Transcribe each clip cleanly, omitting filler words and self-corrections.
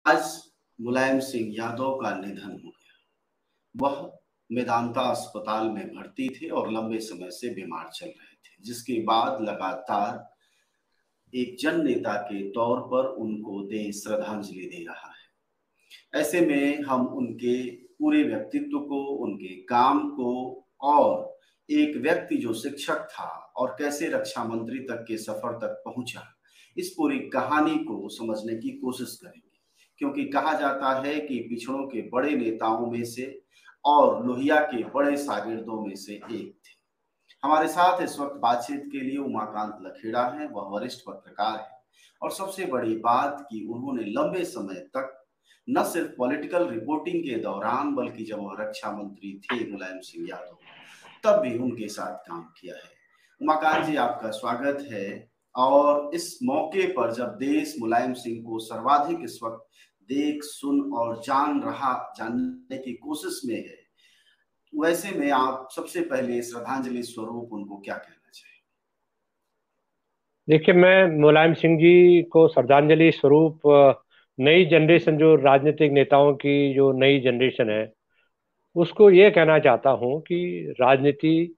आज मुलायम सिंह यादव का निधन हो गया। वह मेदांता अस्पताल में भर्ती थे और लंबे समय से बीमार चल रहे थे, जिसके बाद लगातार एक जन नेता के तौर पर उनको देश श्रद्धांजलि दे रहा है। ऐसे में हम उनके पूरे व्यक्तित्व को, उनके काम को और एक व्यक्ति जो शिक्षक था और कैसे रक्षा मंत्री तक के सफर तक पहुंचा, इस पूरी कहानी को समझने की कोशिश करेंगे। क्योंकि कहा जाता है कि पिछड़ों के बड़े नेताओं में से और लोहिया के बड़े शागिर्दों में से एक थे। हमारे साथ इस वक्त बातचीत के लिए उमाकांत लखेड़ा है। वह वरिष्ठ पत्रकार है और सबसे बड़ी बात कि उन्होंने लंबे समय तक न सिर्फ पॉलिटिकल रिपोर्टिंग के दौरान, बल्कि जब वह रक्षा मंत्री थे मुलायम सिंह यादव, तब भी उनके साथ काम किया है। उमाकांत जी, आपका स्वागत है। और इस मौके पर जब देश मुलायम सिंह को सर्वाधिक इस वक्त देख, सुन और जानने की कोशिश में है, वैसे में आप सबसे पहले श्रद्धांजलि स्वरूप उनको क्या कहना चाहिए? देखिए, मैं मुलायम सिंह जी को श्रद्धांजलि स्वरूप नई जनरेशन, जो राजनीतिक नेताओं की जो नई जनरेशन है, उसको ये कहना चाहता हूँ कि राजनीति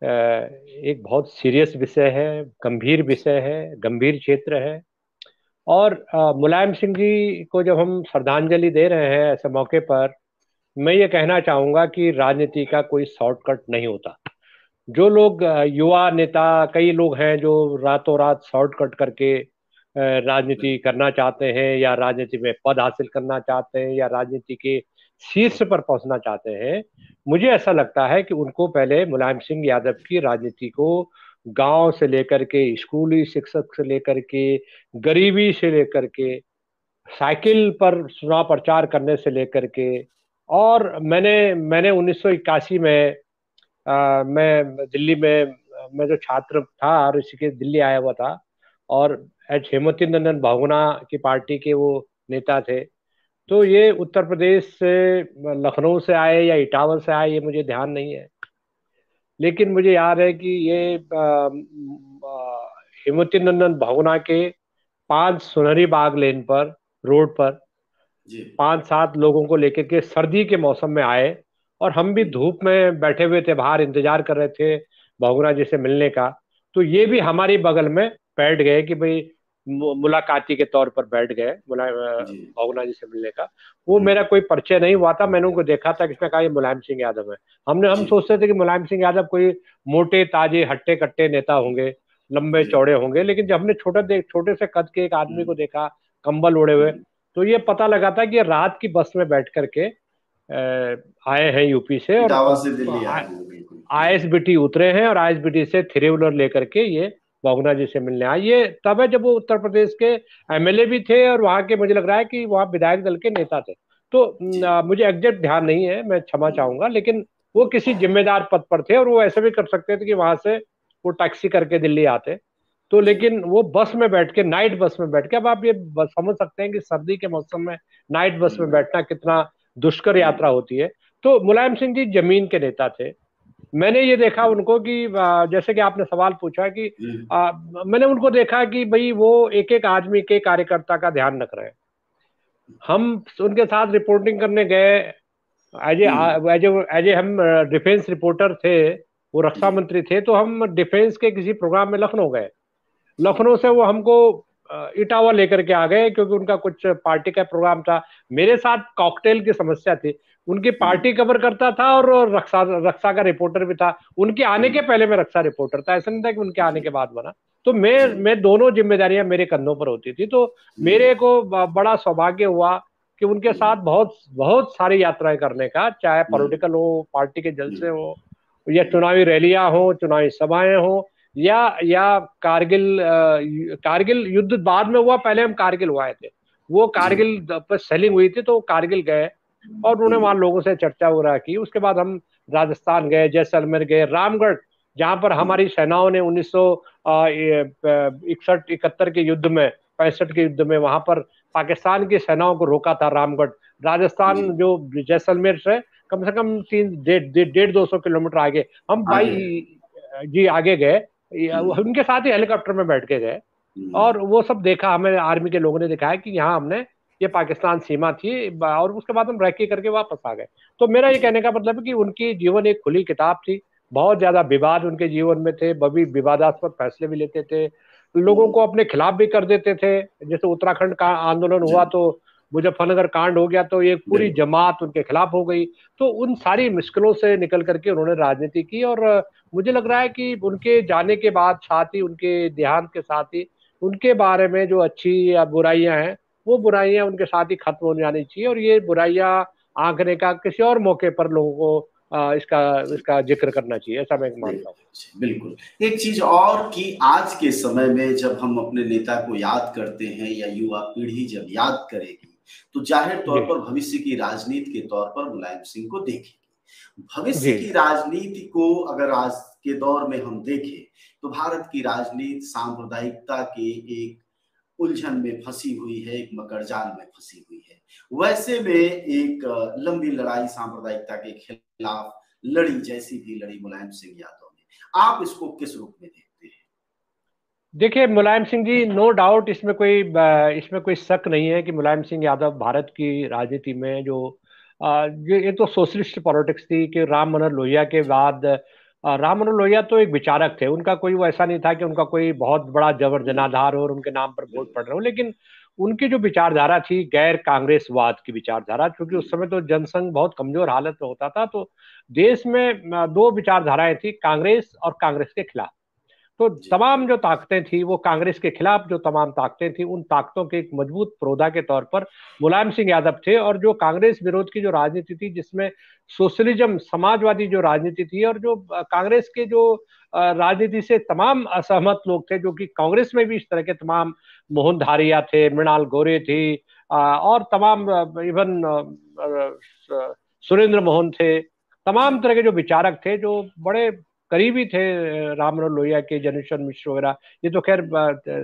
एक बहुत सीरियस विषय है, गंभीर विषय है, गंभीर क्षेत्र है। और मुलायम सिंह जी को जब हम श्रद्धांजलि दे रहे हैं ऐसे मौके पर, मैं ये कहना चाहूँगा कि राजनीति का कोई शॉर्टकट नहीं होता। जो लोग युवा नेता, कई लोग हैं जो रातों रात शॉर्टकट करके राजनीति करना चाहते हैं, या राजनीति में पद हासिल करना चाहते हैं, या राजनीति के शीर्ष पर पहुंचना चाहते हैं। मुझे ऐसा लगता है कि उनको पहले मुलायम सिंह यादव की राजनीति को गांव से लेकर के, स्कूली शिक्षक से लेकर के, गरीबी से लेकर के, साइकिल पर चुनाव प्रचार करने से लेकर के, और मैंने मैंने 1981 में मैं दिल्ली में, मैं जो छात्र था और इसी के दिल्ली आया हुआ था, और एच हेमवती नंदन बहुगुणा की पार्टी के वो नेता थे। तो ये उत्तर प्रदेश से, लखनऊ से आए या इटावा से आए, ये मुझे ध्यान नहीं है। लेकिन मुझे याद है कि ये हेमवती नंदन बहुगुणा के 5 सुनहरी बाग लेन पर, रोड पर जी। 5-7 लोगों को लेकर के सर्दी के मौसम में आए, और हम भी धूप में बैठे हुए थे, बाहर इंतजार कर रहे थे बहुगुणा जी से मिलने का। तो ये भी हमारी बगल में बैठ गए कि भाई मुलाकाती के तौर पर बैठ गए जी। बहुगुणा जी से मिलने का। वो मेरा कोई परिचय नहीं हुआ था, मैंने उनको देखा था, किसने कहा ये मुलायम सिंह यादव है। हम जी। सोचते थे कि मुलायम सिंह यादव कोई मोटे ताजे हट्टे कट्टे नेता होंगे, लंबे जी। चौड़े होंगे। लेकिन जब हमने छोटे से कद के एक आदमी को देखा, कंबल ओढ़े हुए, तो ये पता लगा था कि ये रात की बस में बैठ करके आए हैं यूपी से, और इटावा से दिल्ली आए होंगे, बिल्कुल। आईएसबीटी उतरे हैं, और आईएसबीटी से थ्री व्हीलर लेकर के ये बहुगुणा जी से मिलने आए। ये तब है जब वो उत्तर प्रदेश के एमएलए भी थे, और वहाँ के, मुझे लग रहा है कि वहाँ विधायक दल के नेता थे। तो जी। मुझे एग्जैक्ट ध्यान नहीं है, मैं क्षमा चाहूंगा, लेकिन वो किसी जिम्मेदार पद पर थे, और वो ऐसे भी कर सकते थे कि वहां से वो टैक्सी करके दिल्ली आते। तो जी। लेकिन वो बस में बैठ के, नाइट बस में बैठ के, अब आप ये समझ सकते हैं कि सर्दी के मौसम में नाइट बस में बैठना कितना दुष्कर यात्रा होती है। तो मुलायम सिंह जी जमीन के नेता थे। मैंने ये देखा उनको कि जैसे कि आपने सवाल पूछा कि मैंने उनको देखा कि भाई वो एक एक आदमी के, कार्यकर्ता का ध्यान रख रहे हैं। हम उनके साथ रिपोर्टिंग करने गए, एज एज ए हम डिफेंस रिपोर्टर थे, वो रक्षा जी। मंत्री थे, तो हम डिफेंस के किसी प्रोग्राम में लखनऊ गए। लखनऊ से वो हमको इटावा लेकर के आ गए, क्योंकि उनका कुछ पार्टी का प्रोग्राम था। मेरे साथ कॉकटेल की समस्या थी। उनकी पार्टी कवर करता था, और रक्षा रक्षा का रिपोर्टर भी था। उनके आने के पहले मैं रक्षा रिपोर्टर था, ऐसा नहीं था कि उनके आने के बाद बना। तो मैं दोनों जिम्मेदारियां मेरे कंधों पर होती थी। तो मेरे को बड़ा सौभाग्य हुआ कि उनके साथ बहुत बहुत सारी यात्राएं करने का, चाहे पॉलिटिकल हो, पार्टी के जलसे हो, या चुनावी रैलियां हो, चुनावी सभाएं हो, या कारगिल युद्ध बाद में हुआ, पहले हम कारगिल हुए थे। वो जी। कारगिल पर सेलिंग हुई थी, तो कारगिल गए, और उन्होंने वहां लोगों से चर्चा वगैरह की। उसके बाद हम राजस्थान गए, जैसलमेर गए, रामगढ़, जहां पर हमारी सेनाओं ने 1961-71 के युद्ध में, 65 के युद्ध में, वहां पर पाकिस्तान की सेनाओं को रोका था। रामगढ़, राजस्थान, जी। जो जैसलमेर से कम से कम 150-150 किलोमीटर आगे, हम आगे। बाई जी आगे गए। उनके साथ ही हेलीकॉप्टर में बैठ के गए, और वो सब देखा। हमें आर्मी के लोगों ने दिखाया कि यहाँ हमने ये पाकिस्तान सीमा थी, और उसके बाद हम रैकी करके वापस आ गए। तो मेरा ये जी कहने का मतलब है कि उनकी जीवन एक खुली किताब थी, बहुत ज्यादा विवाद उनके जीवन में थे, बड़ी विवादास्पद फैसले भी लेते थे, लोगों को अपने खिलाफ भी कर देते थे। जैसे उत्तराखंड का आंदोलन जी हुआ तो मुजफ्फरनगर कांड हो गया तो एक पूरी बिल्कुल। जमात उनके खिलाफ हो गई। तो उन सारी मुश्किलों से निकल करके उन्होंने राजनीति की, और मुझे लग रहा है कि उनके जाने के बाद, साथ ही उनके देहांत के साथ ही, उनके बारे में जो अच्छी या बुराइयां हैं, वो बुराइयां उनके साथ ही खत्म हो जानी चाहिए, और ये बुराइयां आंकने का किसी और मौके पर लोगों को इसका जी इसका जिक्र करना चाहिए, ऐसा मैं मानता हूँ। बिल्कुल। एक चीज और कि आज के समय में जब हम अपने नेता को याद करते हैं या युवा पीढ़ी जब याद करेगी, तो जाहिर तौर जी पर भविष्य की राजनीति के तौर पर मुलायम सिंह को देखेगी। भविष्य जी की राजनीति को अगर आज के दौर में हम देखें, तो भारत की राजनीति सांप्रदायिकता के एक उलझन में फंसी हुई है, एक मकड़जाल में फंसी हुई है। वैसे में एक लंबी लड़ाई सांप्रदायिकता के खिलाफ लड़ी, जैसी भी लड़ी मुलायम सिंह यादव ने। आप इसको किस रूप में देखते हैं? देखिए, मुलायम सिंह जी, नो डाउट, इसमें कोई शक नहीं है कि मुलायम सिंह यादव भारत की राजनीति में जो ये तो सोशलिस्ट पॉलिटिक्स थी कि राम मनोहर लोहिया के बाद, राम मनोहर लोहिया तो एक विचारक थे, उनका कोई वो ऐसा नहीं था कि उनका कोई बहुत बड़ा जबर बिल्कुल जनाधार हो और उनके नाम पर वोट पड़ बिल्कुल। रहे हो, लेकिन उनकी जो विचारधारा थी गैर कांग्रेसवाद की विचारधारा, क्योंकि उस समय तो जनसंघ बहुत कमजोर हालत में होता था, तो देश में दो विचारधाराएं थी, कांग्रेस और कांग्रेस के खिलाफ। तो जी तमाम जो ताकतें थी, वो कांग्रेस के खिलाफ जो तमाम ताकतें थी, उन ताकतों के एक मजबूत प्रोदा के तौर पर मुलायम सिंह यादव थे। और जो कांग्रेस विरोध की जो राजनीति थी, जिसमें सोशलिज्म, समाजवादी जो राजनीति थी, और जो कांग्रेस के जो राजनीति से तमाम असहमत लोग थे, जो कि कांग्रेस में भी इस तरह के तमाम, मोहन धारिया थे, मृणाल गोरे थी, और तमाम, इवन सुरेंद्र मोहन थे, जी तमाम तरह के जो विचारक थे, जो बड़े करीबी थे राम मनोहर लोहिया के, जनेश्वर मिश्र वगैरह, ये तो खैर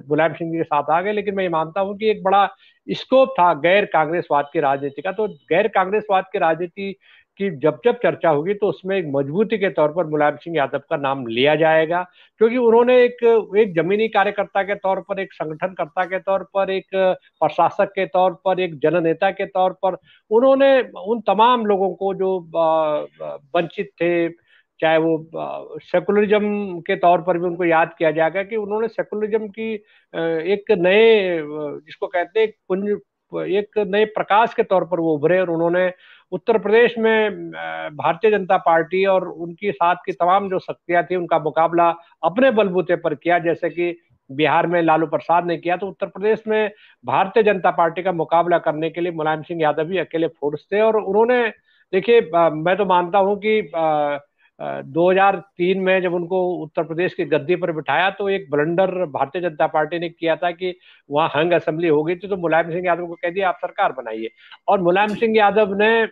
मुलायम सिंह जी के साथ आ गए, लेकिन मैं ये मानता हूं कि एक बड़ा स्कोप था गैर कांग्रेसवाद की राजनीति का। तो गैर कांग्रेसवाद की राजनीति की जब जब चर्चा होगी, तो उसमें एक मजबूती के तौर पर मुलायम सिंह यादव का नाम लिया जाएगा, क्योंकि उन्होंने एक एक जमीनी कार्यकर्ता के तौर पर, एक संगठनकर्ता के तौर पर, एक प्रशासक के तौर पर, एक जननेता के तौर पर, उन्होंने उन तमाम लोगों को जो वंचित थे, चाहे वो सेकुलरिज्म के तौर पर भी उनको याद किया जाएगा कि उन्होंने सेकुलरिज्म की एक नए, जिसको कहते हैं एक नए प्रकाश के तौर पर वो उभरे, और उन्होंने उत्तर प्रदेश में भारतीय जनता पार्टी और उनकी साथ की तमाम जो शक्तियां थी, उनका मुकाबला अपने बलबूते पर किया। जैसे कि बिहार में लालू प्रसाद ने किया, तो उत्तर प्रदेश में भारतीय जनता पार्टी का मुकाबला करने के लिए मुलायम सिंह यादव ही अकेले फोर्स थे। और उन्होंने, देखिए, मैं तो मानता हूं कि 2003 में जब उनको उत्तर प्रदेश की गद्दी पर बिठाया, तो एक ब्लंडर भारतीय जनता पार्टी ने किया था कि वहां हंग असेंबली हो गई थी, तो मुलायम सिंह यादव को कह दिया आप सरकार बनाइए। और मुलायम जी सिंह यादव ने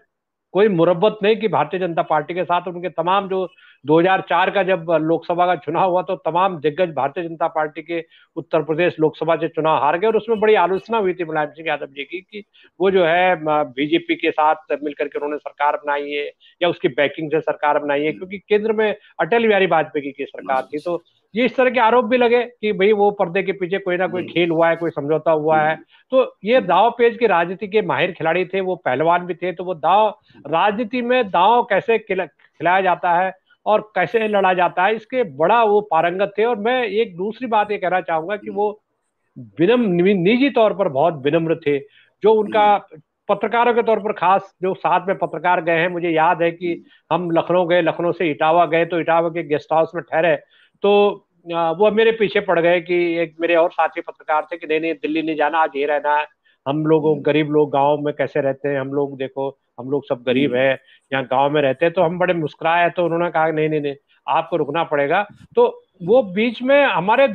कोई मुरब्बत नहीं की भारतीय जनता पार्टी के साथ। उनके तमाम जो 2004 का जब लोकसभा का चुनाव हुआ, तो तमाम दिग्गज भारतीय जनता पार्टी के उत्तर प्रदेश लोकसभा से चुनाव हार गए, और उसमें बड़ी आलोचना हुई थी मुलायम सिंह यादव जी की कि वो जो है बीजेपी के साथ मिलकर के उन्होंने सरकार बनाई है, या उसकी बैकिंग से सरकार बनाई है, क्योंकि केंद्र में अटल बिहारी वाजपेयी की सरकार थी। जी तो ये इस तरह के आरोप भी लगे कि भाई वो पर्दे के पीछे कोई ना कोई बिल्कुल खेल हुआ है, कोई समझौता हुआ है। बिल्कुल तो ये बिल्कुल दाव पेच की राजनीति के माहिर खिलाड़ी थे, वो पहलवान भी थे, तो वो दाव, राजनीति में दांव कैसे खिलाया जाता है और कैसे लड़ा जाता है, इसके बड़ा वो पारंगत थे। और मैं एक दूसरी बात ये कहना चाहूंगा कि वो विनम्र, निजी तौर पर बहुत विनम्र थे। जो उनका पत्रकारों के तौर पर, खास जो साथ में पत्रकार गए हैं, मुझे याद है कि हम लखनऊ गए, लखनऊ से इटावा गए, तो इटावा के गेस्ट हाउस में ठहरे, तो वो मेरे पीछे पड़ गए कि एक मेरे और साथी पत्रकार थे कि नहीं नहीं, दिल्ली नहीं जाना, आज ये रहना है, हम लोगों गरीब लोग गांव में कैसे रहते हैं हम लोग, देखो हम लोग सब गरीब है, यहाँ गांव में रहते हैं। तो हम बड़े मुस्कुराए, तो उन्होंने कहा नहीं नहीं नहीं, आपको रुकना पड़ेगा। तो वो बीच में हमारे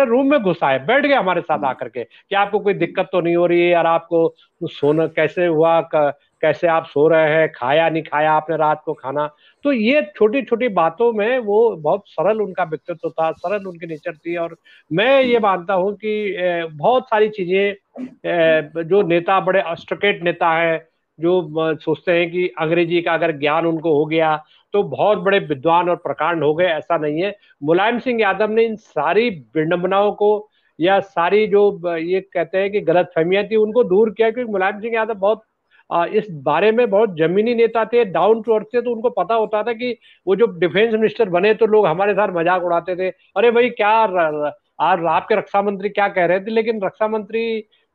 रूम में घुस आए, बैठ गए हमारे साथ आकर के कि आपको कोई दिक्कत तो नहीं हो रही है यार, आपको सोना कैसे हुआ, कैसे आप सो रहे हैं, खाया नहीं खाया आपने रात को खाना। तो ये छोटी छोटी बातों में वो बहुत सरल उनका व्यक्तित्व था, सरल उनकी नेचर थी। और मैं ये मानता हूँ कि बहुत सारी चीजें, जो नेता बड़े स्ट्रकेट नेता है, जो सोचते हैं कि अंग्रेजी का अगर ज्ञान उनको हो गया तो बहुत बड़े विद्वान और प्रकांड हो गए, ऐसा नहीं है। मुलायम सिंह यादव ने इन सारी विडंबनाओं को या सारी जो ये कहते हैं कि गलतफहमियां थी उनको दूर किया, क्योंकि मुलायम सिंह यादव बहुत इस बारे में बहुत जमीनी नेता थे, डाउन टू अर्थ थे। तो उनको पता होता था कि वो जो डिफेंस मिनिस्टर बने तो लोग हमारे साथ मजाक उड़ाते थे, अरे भाई क्या आज आपके रक्षा मंत्री क्या कह रहे थे, लेकिन रक्षा मंत्री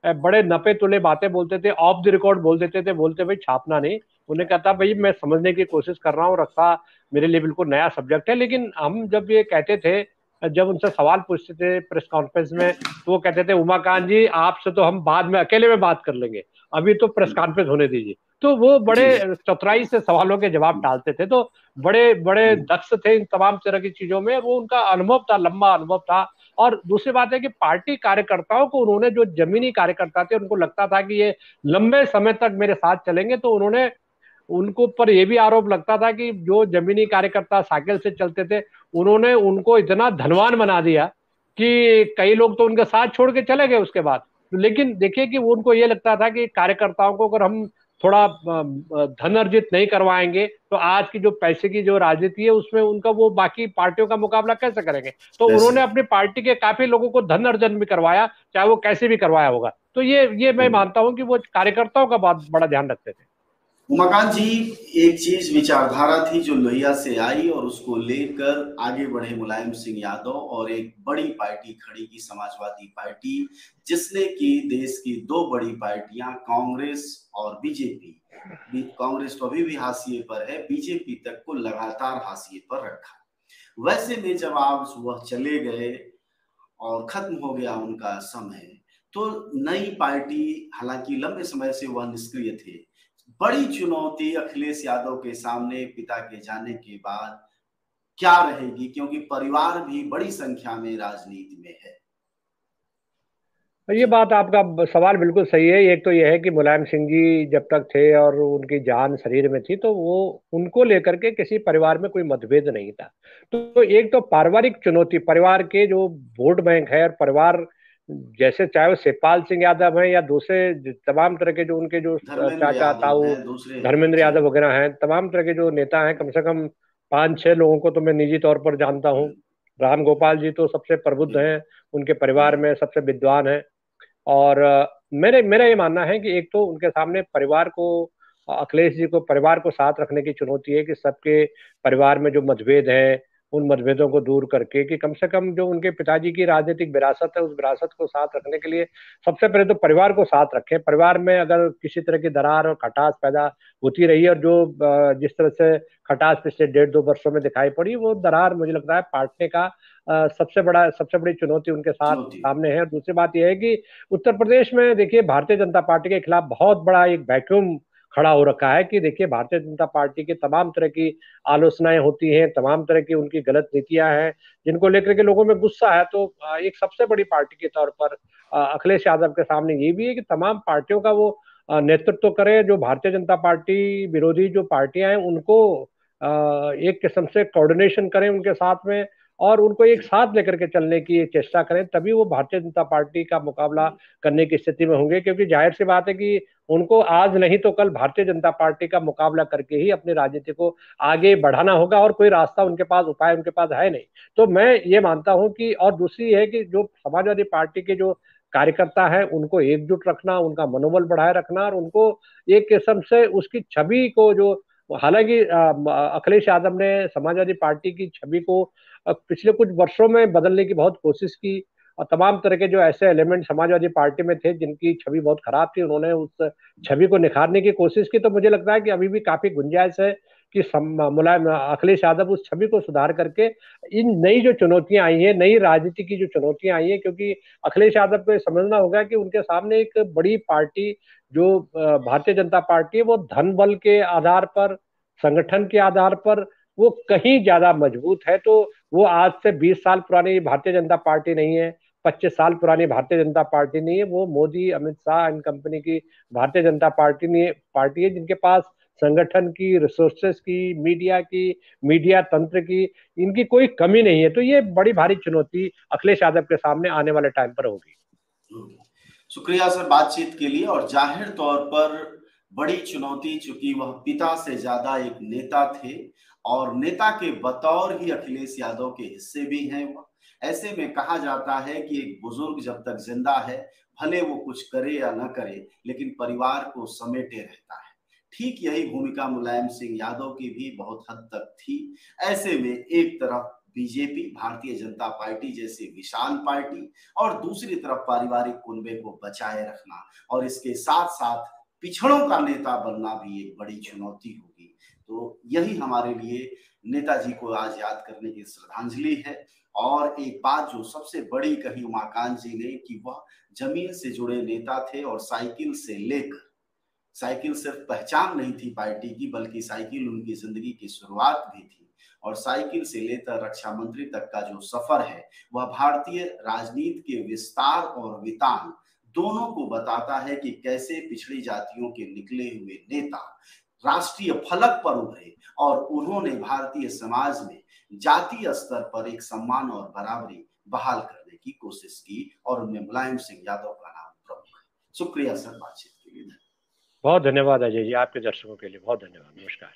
बड़े नपे तुले बातें बोलते थे, ऑफ द रिकॉर्ड बोल देते थे, बोलते भाई छापना नहीं। उन्हें कहता भाई मैं समझने की कोशिश कर रहा हूँ, रक्षा मेरे लिए बिल्कुल नया सब्जेक्ट है। लेकिन हम जब ये कहते थे, जब उनसे सवाल पूछते थे प्रेस कॉन्फ्रेंस में, तो वो कहते थे उमाकांत जी आपसे तो हम बाद में अकेले में बात कर लेंगे, अभी तो प्रेस कॉन्फ्रेंस होने दीजिए। तो वो बड़े जी चतुराई से सवालों के जवाब टालते थे। तो बड़े बड़े दक्ष थे इन तमाम तरह की चीजों में, वो उनका अनुभव था, लंबा अनुभव था। और दूसरी बात है कि पार्टी कार्यकर्ताओं को उन्होंने, जो जमीनी कार्यकर्ता थे उनको लगता था कि ये लंबे समय तक मेरे साथ चलेंगे, तो उन्होंने, उनको पर यह भी आरोप लगता था कि जो जमीनी कार्यकर्ता साइकिल से चलते थे, उन्होंने उनको इतना धनवान बना दिया कि कई लोग तो उनके साथ छोड़ के चले गए उसके बाद। लेकिन देखिए कि वो, उनको ये लगता था कि कार्यकर्ताओं को अगर हम थोड़ा धन अर्जित नहीं करवाएंगे तो आज की जो पैसे की जो राजनीति है उसमें उनका, वो बाकी पार्टियों का मुकाबला कैसे करेंगे। तो कैसे। उन्होंने अपनी पार्टी के काफी लोगों को धन अर्जन भी करवाया, चाहे वो कैसे भी करवाया होगा। तो ये मैं मानता हूं कि वो कार्यकर्ताओं का बहुत बड़ा ध्यान रखते थे। उमाकांत जी, एक चीज विचारधारा थी जो लोहिया से आई और उसको लेकर आगे बढ़े मुलायम सिंह यादव, और एक बड़ी पार्टी खड़ी की, समाजवादी पार्टी, जिसने की देश की दो बड़ी पार्टियां कांग्रेस और बीजेपी, कांग्रेस तो अभी भी हाशिए पर है, बीजेपी तक को लगातार हाशिए पर रखा। वैसे में जब आप वह चले गए और खत्म हो गया उनका समय, तो नई पार्टी, हालांकि लंबे समय से वह निष्क्रिय थे, बड़ी चुनौती अखिलेश यादव के सामने पिता के जाने के बाद क्या रहेगी, क्योंकि परिवार भी बड़ी संख्या में राजनीति में है। ये बात, आपका सवाल बिल्कुल सही है। एक तो यह है कि मुलायम सिंह जी जब तक थे और उनकी जान शरीर में थी, तो वो, उनको लेकर के किसी परिवार में कोई मतभेद नहीं था। तो एक तो पारिवारिक चुनौती, परिवार के जो वोट बैंक है, और परिवार जैसे, चाहे वो शिवपाल सिंह यादव है या दूसरे तमाम तरह के जो उनके जो धर्मेंद्र चाचा यादव ताऊ हैं, दूसरे हैं धर्मेंद्र जी। यादव वगैरह हैं, तमाम तरह के जो नेता हैं, कम से कम 5-6 लोगों को तो मैं निजी तौर पर जानता हूँ। राम गोपाल जी तो सबसे प्रबुद्ध जी हैं, उनके परिवार जी में सबसे विद्वान हैं। और मेरे मेरा ये मानना है कि एक तो उनके सामने परिवार को, अखिलेश जी को परिवार को साथ रखने की चुनौती है, कि सबके परिवार में जो मतभेद हैं उन मतभेदों को दूर करके, कि कम से कम जो उनके पिताजी की राजनीतिक विरासत है उस विरासत को साथ रखने के लिए सबसे पहले तो परिवार को साथ रखें। परिवार में अगर किसी तरह की दरार और खटास पैदा होती रही, और जो जिस तरह से खटास पिछले 1.5-2 वर्षों में दिखाई पड़ी, वो दरार मुझे लगता है पाटने का सबसे बड़ी चुनौती उनके साथ चुनौती। सामने है। और दूसरी बात यह है कि उत्तर प्रदेश में देखिए भारतीय जनता पार्टी के खिलाफ बहुत बड़ा एक वैक्यूम खड़ा हो रखा है, कि देखिए भारतीय जनता पार्टी की तमाम तरह की आलोचनाएं होती हैं, तमाम तरह की उनकी गलत नीतियां हैं जिनको लेकर के लोगों में गुस्सा है। तो एक सबसे बड़ी पार्टी के तौर पर अखिलेश यादव के सामने ये भी है कि तमाम पार्टियों का वो नेतृत्व करे, जो भारतीय जनता पार्टी विरोधी जो पार्टियां हैं उनको एक किस्म से कोऑर्डिनेशन करें उनके साथ में, और उनको एक साथ लेकर के चलने की चेष्टा करें, तभी वो भारतीय जनता पार्टी का मुकाबला करने की स्थिति में होंगे। क्योंकि जाहिर सी बात है कि उनको आज नहीं तो कल भारतीय जनता पार्टी का मुकाबला करके ही अपनी राजनीति को आगे बढ़ाना होगा, और कोई रास्ता उनके पास, उपाय उनके पास है नहीं। तो मैं ये मानता हूं कि, और दूसरी है कि जो समाजवादी पार्टी के जो कार्यकर्ता है उनको एकजुट रखना, उनका मनोबल बढ़ाए रखना, और उनको एक किस्म से उसकी छवि को, जो हालांकि अखिलेश यादव ने समाजवादी पार्टी की छवि को पिछले कुछ वर्षों में बदलने की बहुत कोशिश की, और तमाम तरह के जो ऐसे एलिमेंट समाजवादी पार्टी में थे जिनकी छवि बहुत खराब थी, उन्होंने उस छवि को निखारने की कोशिश की। तो मुझे लगता है कि अभी भी काफी गुंजाइश है कि मुलायम अखिलेश यादव उस छवि को सुधार करके इन नई जो चुनौतियां आई हैं, नई राजनीति की जो चुनौतियां आई हैं, क्योंकि अखिलेश यादव को समझना होगा कि उनके सामने एक बड़ी पार्टी जो भारतीय जनता पार्टी है, वो धन बल के आधार पर, संगठन के आधार पर वो कहीं ज्यादा मजबूत है। तो वो आज से 20 साल पुरानी भारतीय जनता पार्टी नहीं है, 25 साल पुरानी भारतीय जनता पार्टी नहीं है। वो मोदी, अमित शाह एंड कंपनी की भारतीय जनता पार्टी नहीं, पार्टी है जिनके पास संगठन की, रिसोर्सेस की, मीडिया की, मीडिया तंत्र की, इनकी कोई कमी नहीं है। तो ये बड़ी भारी चुनौती अखिलेश यादव के सामने आने वाले टाइम पर होगी। शुक्रिया सर बातचीत के लिए। और जाहिर तौर पर बड़ी चुनौती, चूंकि वह पिता से ज्यादा एक नेता थे, और नेता के बतौर ही अखिलेश यादव के हिस्से भी हैं वह, ऐसे में कहा जाता है कि एक बुजुर्ग जब तक जिंदा है, भले वो कुछ करे या न करे, लेकिन परिवार को समेटे रहता है। ठीक यही भूमिका मुलायम सिंह यादव की भी बहुत हद तक थी। ऐसे में एक तरफ बीजेपी, भारतीय जनता पार्टी जैसी विशाल पार्टी, और दूसरी तरफ पारिवारिक कुनबे को बचाए रखना और इसके साथ साथ पिछड़ों का नेता बनना भी एक बड़ी चुनौती होगी। तो यही हमारे लिए नेताजी को आज याद करने की श्रद्धांजलि है। और एक बात जो सबसे बड़ी कही उमाकांत जी ने कि वह जमीन से जुड़े नेता थे और साइकिल से लेकर, साइकिल सिर्फ पहचान नहीं थी पार्टी की, बल्कि साइकिल उनकी जिंदगी की शुरुआत भी थी। और साइकिल से लेकर रक्षा मंत्री तक का जो सफर है वह भारतीय राजनीति के विस्तार और वितान दोनों को बताता है कि कैसे पिछड़ी जातियों के निकले हुए नेता राष्ट्रीय फलक पर उभरे और उन्होंने भारतीय समाज में जातीय स्तर पर एक सम्मान और बराबरी बहाल करने की कोशिश की, और उनमें मुलायम सिंह यादव का नाम प्रमुख है। शुक्रिया सर बातचीत के लिए। बहुत धन्यवाद अजय जी, आपके दर्शकों के लिए बहुत धन्यवाद। नमस्कार।